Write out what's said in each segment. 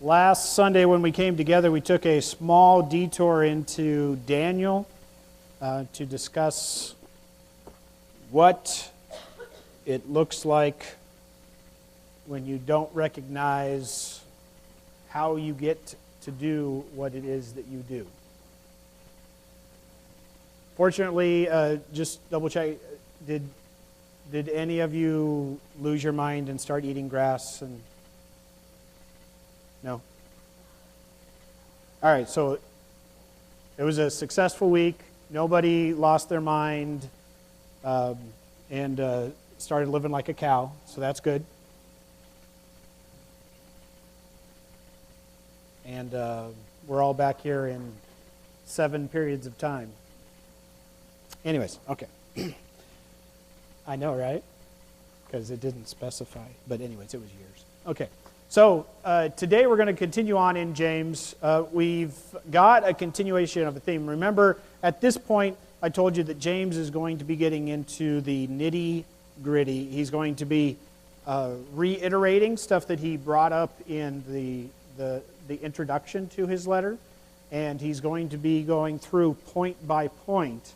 Last Sunday when we came together, we took a small detour into Daniel to discuss what it looks like when you don't recognize how you get to do what it is that you do. Fortunately, just double check, did any of you lose your mind and start eating grass? And no? All right, so it was a successful week. Nobody lost their mind and started living like a cow, so that's good. And we're all back here in 7 periods of time. Anyways, okay. I know, right? Because it didn't specify. But anyways, it was years. Okay. So today we're going to continue on in James. We've got a continuation of a theme. Remember, at this point, I told you that James is going to be getting into the nitty-gritty. He's going to be reiterating stuff that he brought up in the introduction to his letter. And he's going to be going through point by point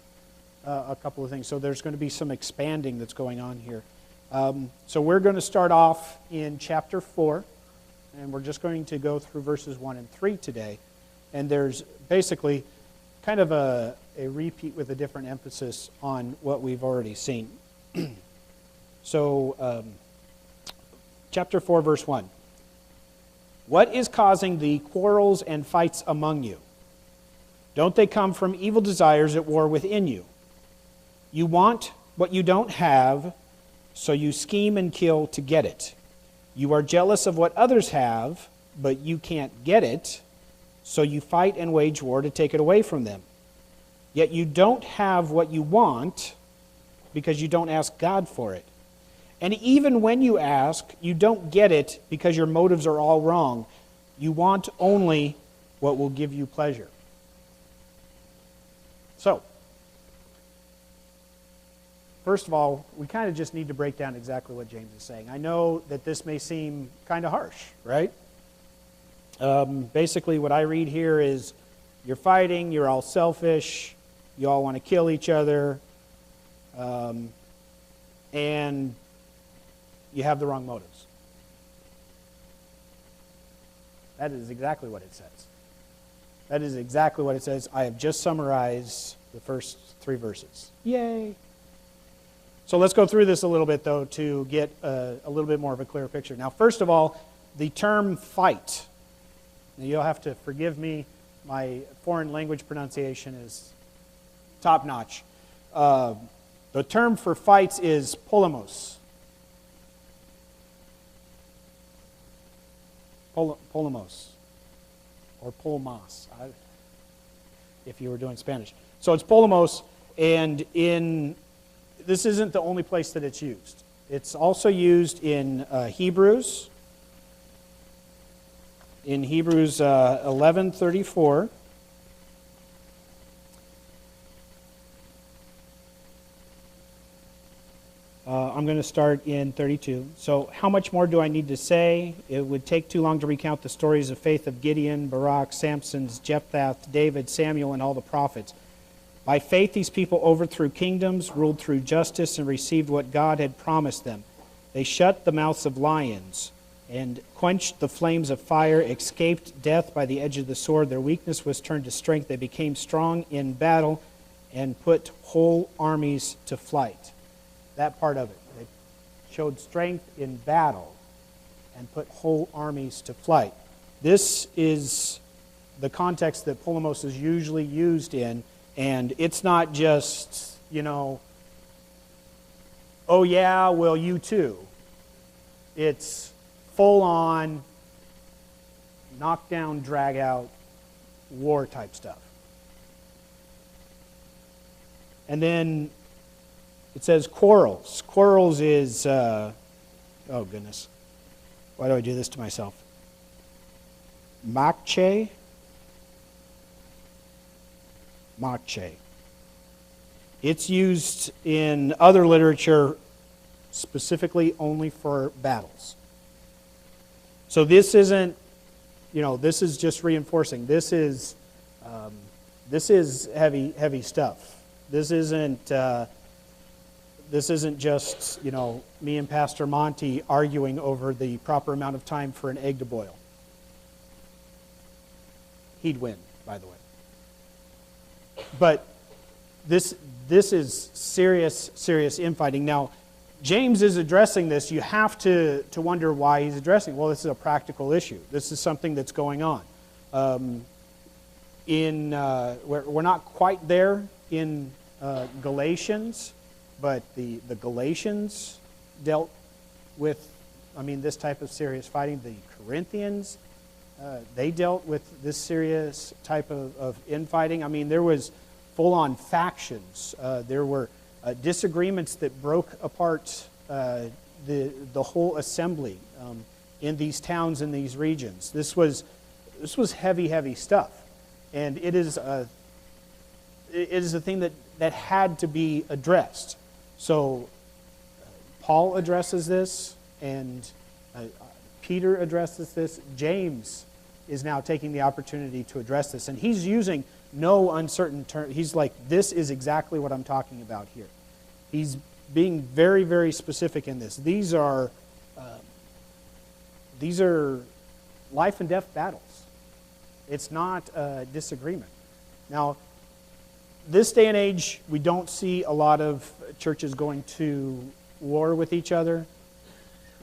a couple of things. So there's going to be some expanding that's going on here. So we're going to start off in chapter 4, and we're just going to go through verses 1 and 3 today. And there's basically kind of a repeat with a different emphasis on what we've already seen. So chapter 4, verse 1. What is causing the quarrels and fights among you? Don't they come from evil desires at war within you? You want what you don't have, so you scheme and kill to get it. You are jealous of what others have, but you can't get it, so you fight and wage war to take it away from them. Yet you don't have what you want because you don't ask God for it. And even when you ask, you don't get it because your motives are all wrong. You want only what will give you pleasure. So, first of all, we kind of just need to break down exactly what James is saying. I know that this may seem kind of harsh, right? Basically, what I read here is you're fighting, you're all selfish, you all want to kill each other, and you have the wrong motives. That is exactly what it says. That is exactly what it says. I have just summarized the first 3 verses. Yay! So let's go through this a little bit, though, to get a little bit more of a clear picture. Now, first of all, the term fight. Now, you'll have to forgive me. My foreign language pronunciation is top-notch. The term for fights is polemos. Polemos. Or polmas, if you were doing Spanish. So it's polemos, and this isn't the only place that it's used. It's also used in Hebrews. In Hebrews 11:34. I'm going to start in 32. So how much more do I need to say? It would take too long to recount the stories of faith of Gideon, Barak, Samson, Jephthah, David, Samuel, and all the prophets. By faith, these people overthrew kingdoms, ruled through justice, and received what God had promised them. They shut the mouths of lions and quenched the flames of fire, escaped death by the edge of the sword. Their weakness was turned to strength. They became strong in battle and put whole armies to flight. That part of it. They showed strength in battle and put whole armies to flight. This is the context that polemos is usually used in. And it's not just, oh yeah, well you too. It's full-on, knock-down, drag-out, war type stuff. And then it says quarrels. Quarrels is, oh goodness, why do I do this to myself? Makche. It's used in other literature specifically only for battles. So this isn't this is just reinforcing. This is heavy stuff. This isn't just, me and Pastor Monty arguing over the proper amount of time for an egg to boil. He'd win, by the way. But this is serious infighting. Now, James is addressing this. You have to wonder why he's addressing it. Well, this is a practical issue. This is something that's going on. We're not quite there in Galatians, but the Galatians dealt with, this type of serious fighting. The Corinthians, they dealt with this serious type of infighting. There was full-on factions. There were disagreements that broke apart the whole assembly in these towns and these regions. This was heavy stuff, and it is a thing that had to be addressed. So Paul addresses this, and Peter addresses this. James is now taking the opportunity to address this, and he's using no uncertain term. He's like, this is exactly what I'm talking about here. He's being very, very specific in this. These are life and death battles. It's not a disagreement. Now, this day and age, we don't see a lot of churches going to war with each other,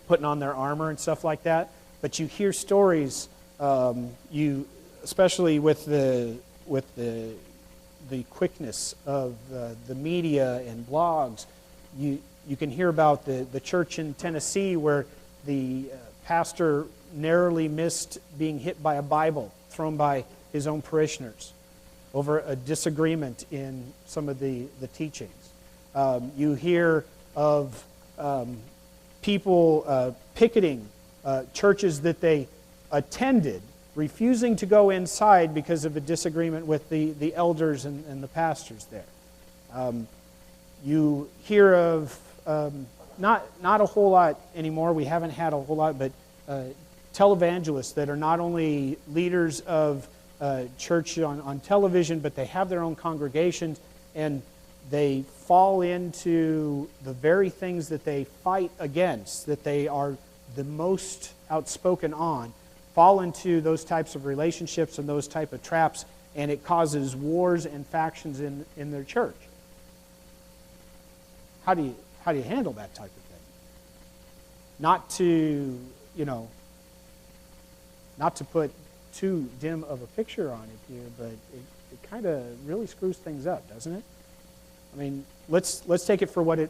putting on their armor and stuff like that. But you hear stories, especially with the quickness of the media and blogs, you can hear about the church in Tennessee where the pastor narrowly missed being hit by a Bible thrown by his own parishioners over a disagreement in some of the teachings. You hear of people picketing churches that they attended, refusing to go inside because of a disagreement with the elders and the pastors there. You hear of, not a whole lot anymore, we haven't had a whole lot, but televangelists that are not only leaders of church on television, but they have their own congregations, and they fall into the very things that they fight against, that they are the most outspoken on, fall into those types of relationships and those type of traps, and it causes wars and factions in their church. How do you handle that type of thing? Not to put too dim of a picture on it here, but it kind of really screws things up, doesn't it? Let's take it for what it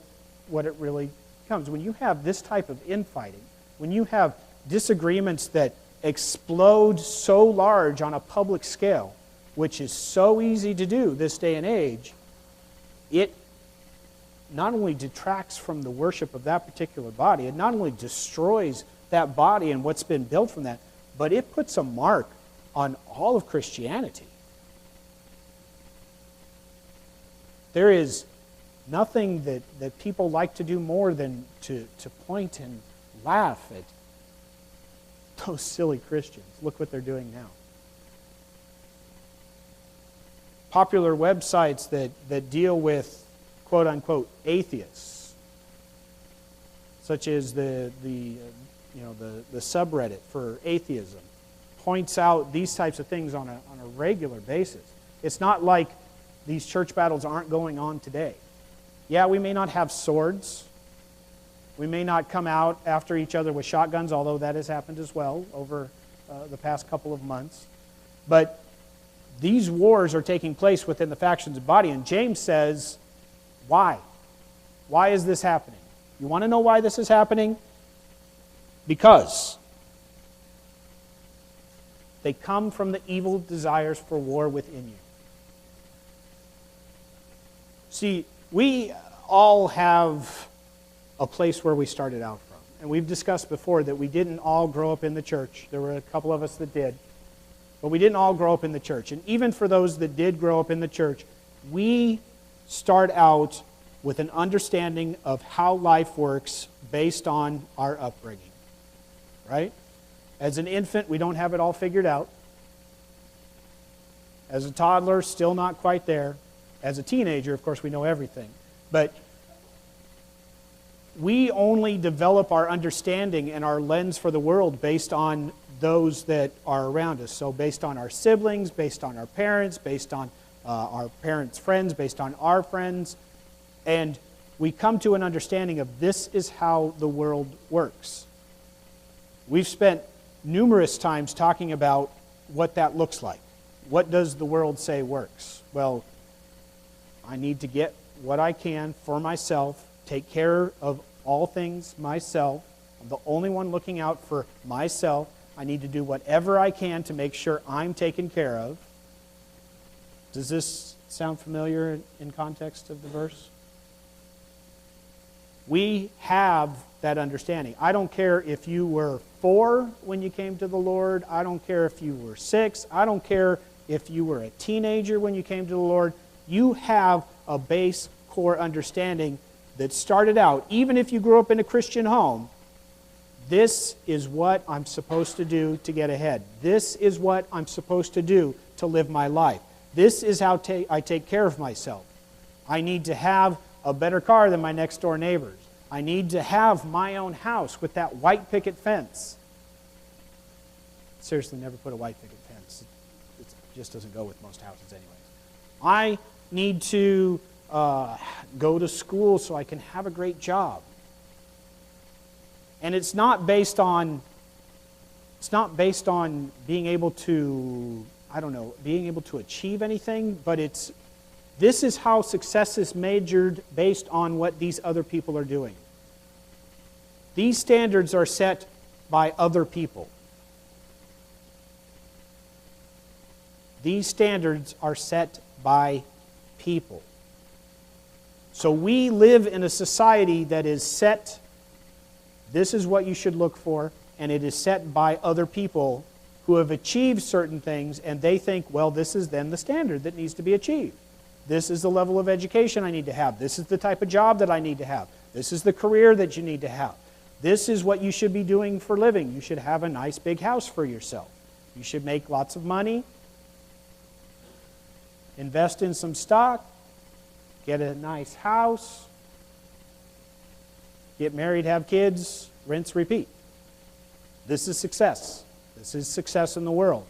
really comes. When you have this type of infighting, when you have disagreements that explode so large on a public scale, which is so easy to do this day and age, it not only detracts from the worship of that particular body, it not only destroys that body and what's been built from that, but it puts a mark on all of Christianity. There is nothing that people like to do more than to point and laugh at those silly Christians. Look what they're doing now. Popular websites that deal with quote-unquote atheists, such as the subreddit for atheism, points out these types of things on a regular basis. It's not like these church battles aren't going on today. Yeah, we may not have swords. We may not come out after each other with shotguns, although that has happened as well over the past couple of months. But these wars are taking place within the factions of body, and James says, why? Why is this happening? You want to know why this is happening? Because they come from the evil desires for war within you. See, we all have a place where we started out from. And we've discussed before that we didn't all grow up in the church. There were a couple of us that did. But we didn't all grow up in the church. And even for those that did grow up in the church, we start out with an understanding of how life works based on our upbringing. Right? As an infant, we don't have it all figured out. As a toddler, still not quite there. As a teenager, of course, we know everything. But we only develop our understanding and our lens for the world based on those that are around us. So based on our siblings, based on our parents, based on our parents' friends, based on our friends. And we come to an understanding of this is how the world works. We've spent numerous times talking about what that looks like. What does the world say works? Well, I need to get what I can for myself, take care of all things myself. I'm the only one looking out for myself. I need to do whatever I can to make sure I'm taken care of. Does this sound familiar in context of the verse? We have that understanding. I don't care if you were 4 when you came to the Lord. I don't care if you were 6. I don't care if you were a teenager when you came to the Lord. You have a base core understanding that started out, even if you grew up in a Christian home, this is what I'm supposed to do to get ahead. This is what I'm supposed to do to live my life. This is how I take care of myself. I need to have a better car than my next door neighbors. I need to have my own house with that white picket fence. Seriously, never put a white picket fence. It just doesn't go with most houses anyways. I need to go to school so I can have a great job. And it's not based on being able to, being able to achieve anything, but this is how success is measured based on what these other people are doing. These standards are set by other people. These standards are set by people. So we live in a society that is set, this is what you should look for, and it is set by other people who have achieved certain things, and they think, well, this is then the standard that needs to be achieved. This is the level of education I need to have. This is the type of job that I need to have. This is the career that you need to have. This is what you should be doing for a living. You should have a nice big house for yourself. You should make lots of money, invest in some stock, get a nice house, get married, have kids, rinse, repeat. This is success. This is success in the world.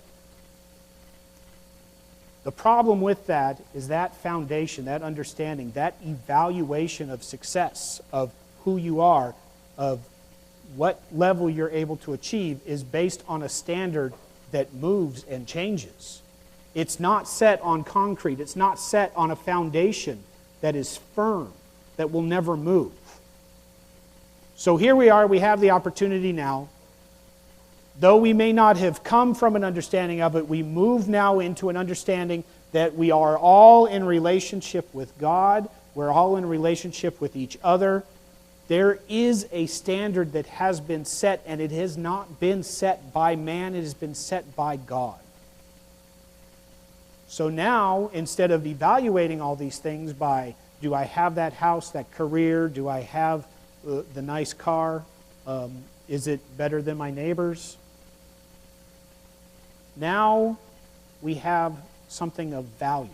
The problem with that is that foundation, that understanding, that evaluation of success, of who you are, of what level you're able to achieve, is based on a standard that moves and changes. It's not set on concrete. It's not set on a foundation that is firm, that will never move. So here we are, we have the opportunity now. Though we may not have come from an understanding of it, we move now into an understanding that we are all in relationship with God. We're all in relationship with each other. There is a standard that has been set, and it has not been set by man. It has been set by God. So now, instead of evaluating all these things by, do I have that house, that career? Do I have the nice car? Is it better than my neighbor's? Now we have something of value.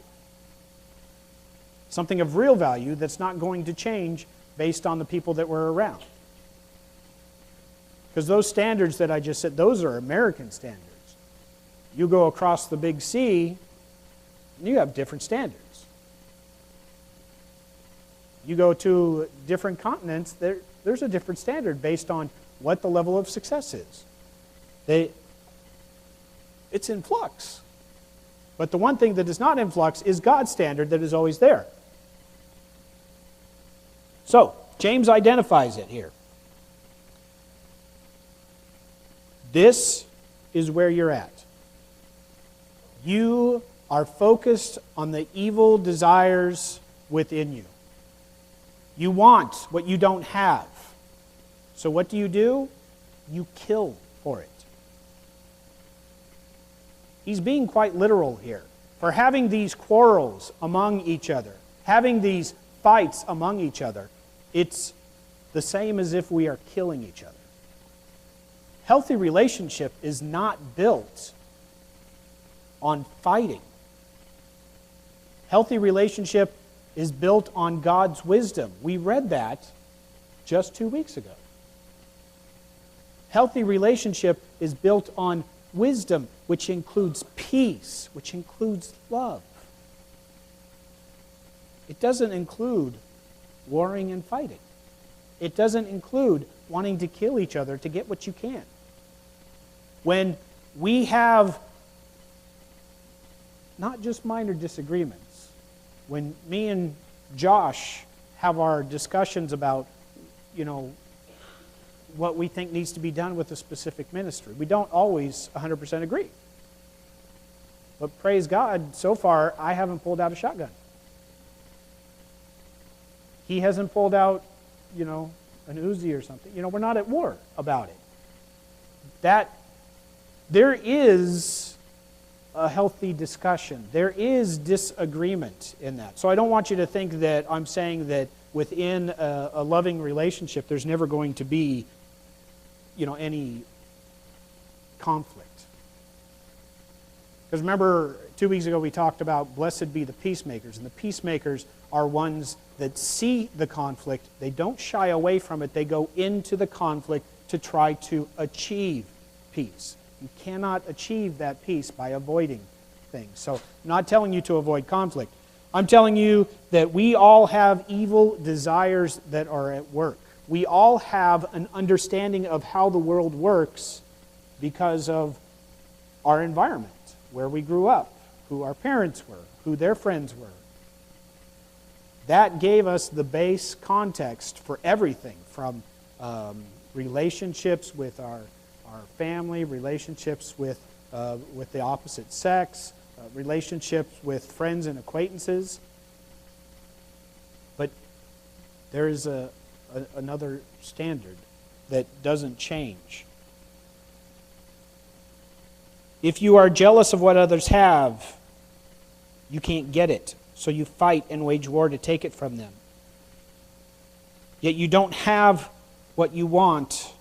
Something of real value that's not going to change based on the people that were around. Because those standards that I just said, those are American standards. You go across the big sea, and you have different standards. You go to different continents, there's a different standard based on what the level of success is. It's in flux. But the one thing that is not in flux is God's standard that is always there. So, James identifies it here. This is where you're at. You are focused on the evil desires within you. You want what you don't have. So what do? You kill for it. He's being quite literal here. For having these quarrels among each other, having these fights among each other, it's the same as if we are killing each other. Healthy relationship is not built on fighting. Healthy relationship is built on God's wisdom. We read that just 2 weeks ago. Healthy relationship is built on wisdom, which includes peace, which includes love. It doesn't include warring and fighting. It doesn't include wanting to kill each other to get what you can. When we have not just minor disagreements, when me and Josh have our discussions about, what we think needs to be done with a specific ministry, we don't always 100% agree. But praise God, so far, I haven't pulled out a shotgun. He hasn't pulled out, an Uzi or something. We're not at war about it. There is a healthy discussion. There is disagreement in that. So I don't want you to think that I'm saying that within a loving relationship there's never going to be, any conflict. Because remember, 2 weeks ago we talked about blessed be the peacemakers. And the peacemakers are ones that see the conflict. They don't shy away from it. They go into the conflict to try to achieve peace. You cannot achieve that peace by avoiding things. So I'm not telling you to avoid conflict. I'm telling you that we all have evil desires that are at work. We all have an understanding of how the world works because of our environment, where we grew up, who our parents were, who their friends were. That gave us the base context for everything, from relationships with our family, relationships with the opposite sex, relationships with friends and acquaintances. But there is another standard that doesn't change. If you are jealous of what others have, you can't get it. So you fight and wage war to take it from them. Yet you don't have what you want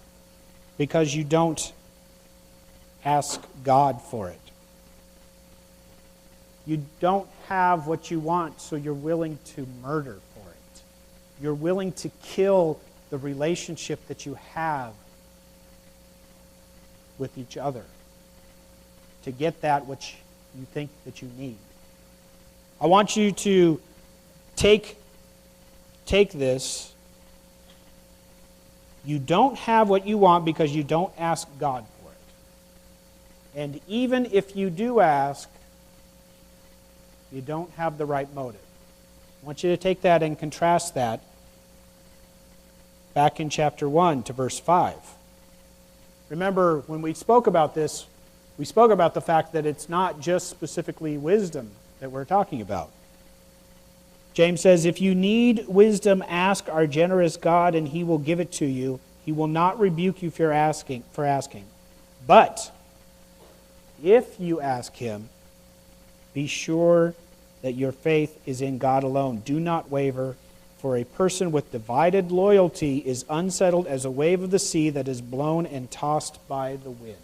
because you don't ask God for it. You don't have what you want, so you're willing to murder for it. You're willing to kill the relationship that you have with each other to get that which you think that you need. I want you to take this. You don't have what you want because you don't ask God for it. And even if you do ask, you don't have the right motive. I want you to take that and contrast that back in chapter 1 to verse 5. Remember, when we spoke about this, we spoke about the fact that it's not just specifically wisdom that we're talking about. James says, if you need wisdom, ask our generous God, and he will give it to you. He will not rebuke you for asking. But if you ask him, be sure that your faith is in God alone. Do not waver, for a person with divided loyalty is unsettled as a wave of the sea that is blown and tossed by the wind.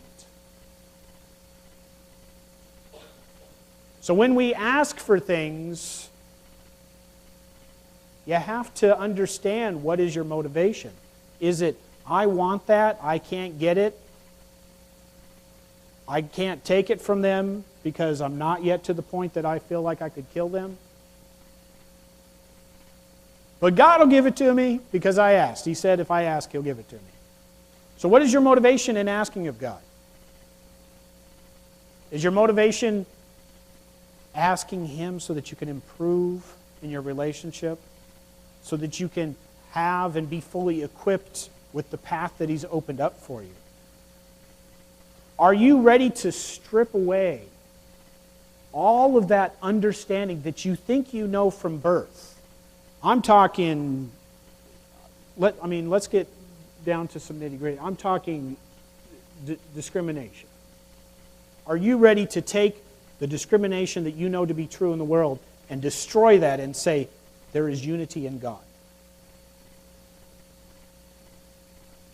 So when we ask for things, you have to understand what is your motivation. Is it, I want that, I can't get it, I can't take it from them because I'm not yet to the point that I feel like I could kill them? But God will give it to me because I asked. He said if I ask, he'll give it to me. So what is your motivation in asking of God? Is your motivation asking him so that you can improve in your relationship? So that you can have and be fully equipped with the path that he's opened up for you? Are you ready to strip away all of that understanding that you think you know from birth? I'm talking, let's get down to some nitty-gritty. I'm talking discrimination. Are you ready to take the discrimination that you know to be true in the world and destroy that and say, there is unity in God?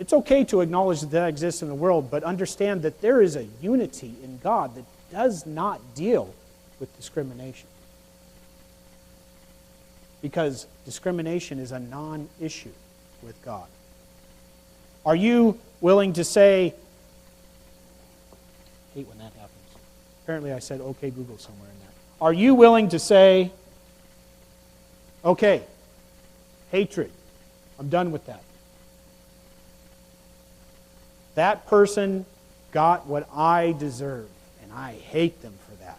It's okay to acknowledge that that exists in the world, but understand that there is a unity in God that does not deal with discrimination. Because discrimination is a non-issue with God. Are you willing to say, I hate when that happens. Apparently I said okay Google somewhere in there. Are you willing to say, okay, hatred, I'm done with that. That person got what I deserve, and I hate them for that.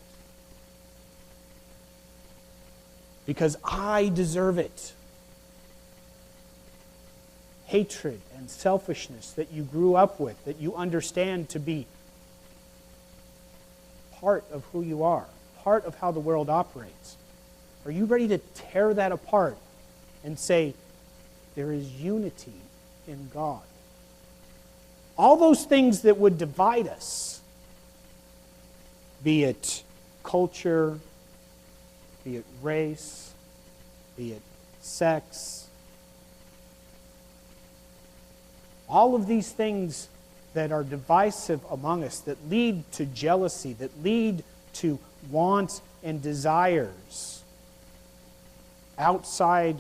Because I deserve it. Hatred and selfishness that you grew up with, that you understand to be part of who you are, part of how the world operates. Are you ready to tear that apart and say, there is unity in God? All those things that would divide us, be it culture, be it race, be it sex, all of these things that are divisive among us, that lead to jealousy, that lead to wants and desires outside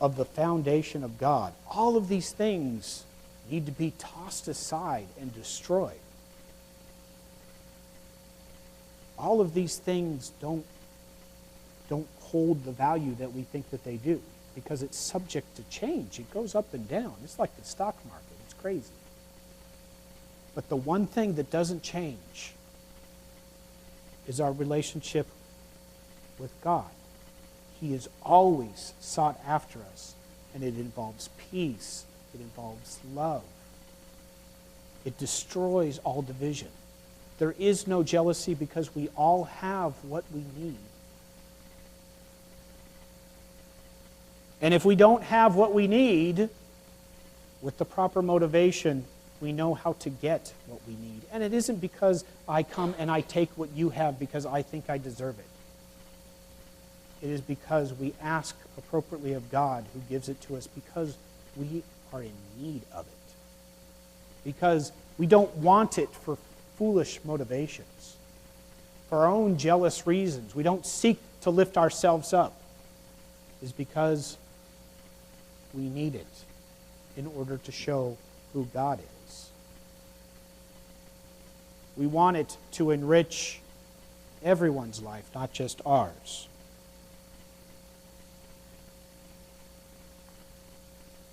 of the foundation of God. All of these things need to be tossed aside and destroyed. All of these things don't hold the value that we think that they do, because it's subject to change. It goes up and down. It's like the stock market. It's crazy. But the one thing that doesn't change is our relationship with God. He is always sought after us, and it involves peace. It involves love. It destroys all division. There is no jealousy because we all have what we need. And if we don't have what we need, with the proper motivation, we know how to get what we need. And it isn't because I come and I take what you have because I think I deserve it. It is because we ask appropriately of God, who gives it to us, because we are in need of it. Because we don't want it for foolish motivations, for our own jealous reasons. We don't seek to lift ourselves up. It is because we need it in order to show who God is. We want it to enrich everyone's life, not just ours.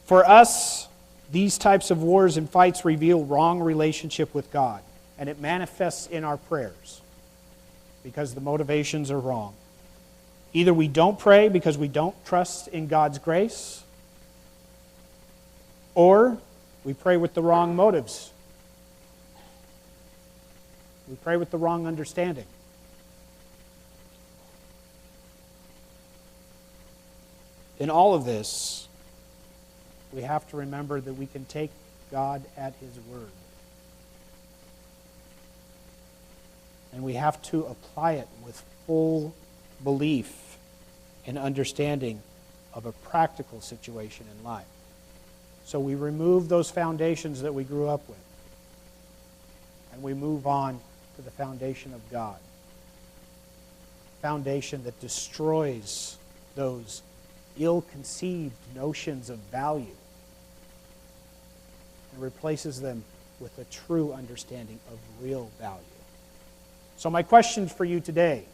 For us, these types of wars and fights reveal wrong relationship with God, and it manifests in our prayers because the motivations are wrong. Either we don't pray because we don't trust in God's grace, or we pray with the wrong motives. We pray with the wrong understanding. In all of this, we have to remember that we can take God at His word. And we have to apply it with full belief and understanding of a practical situation in life. So we remove those foundations that we grew up with, and we move on to the foundation of God. Foundation that destroys those ill-conceived notions of value and replaces them with a true understanding of real value. So my question for you today,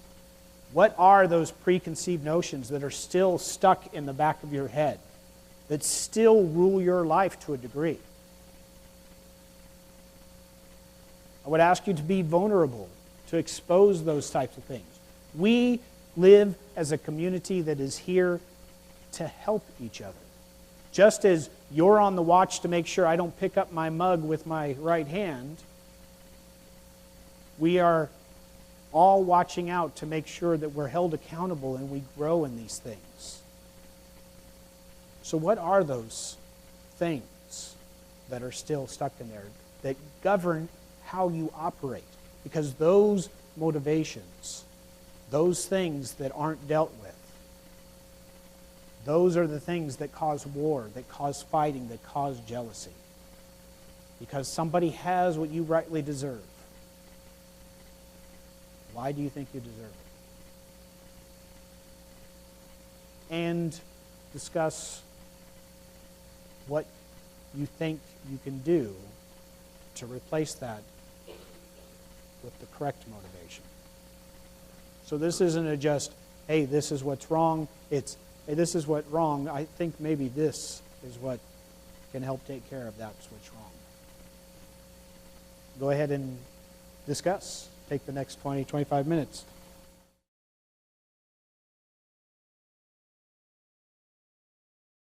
what are those preconceived notions that are still stuck in the back of your head, that still rule your life to a degree? I would ask you to be vulnerable, to expose those types of things. We live as a community that is here to help each other. Just as you're on the watch to make sure I don't pick up my mug with my right hand, we are all watching out to make sure that we're held accountable and we grow in these things. So what are those things that are still stuck in there that govern how you operate? Because those motivations, those things that aren't dealt with, Those are the things that cause war, that cause fighting, that cause jealousy. Because somebody has what you rightly deserve. Why do you think you deserve it? And discuss what you think you can do to replace that with the correct motivation. So this isn't a just, hey, this is what's wrong. It's, hey, this is what's wrong. I think maybe this is what can help take care of that's what's wrong. Go ahead and discuss. Take the next 20, 25 minutes.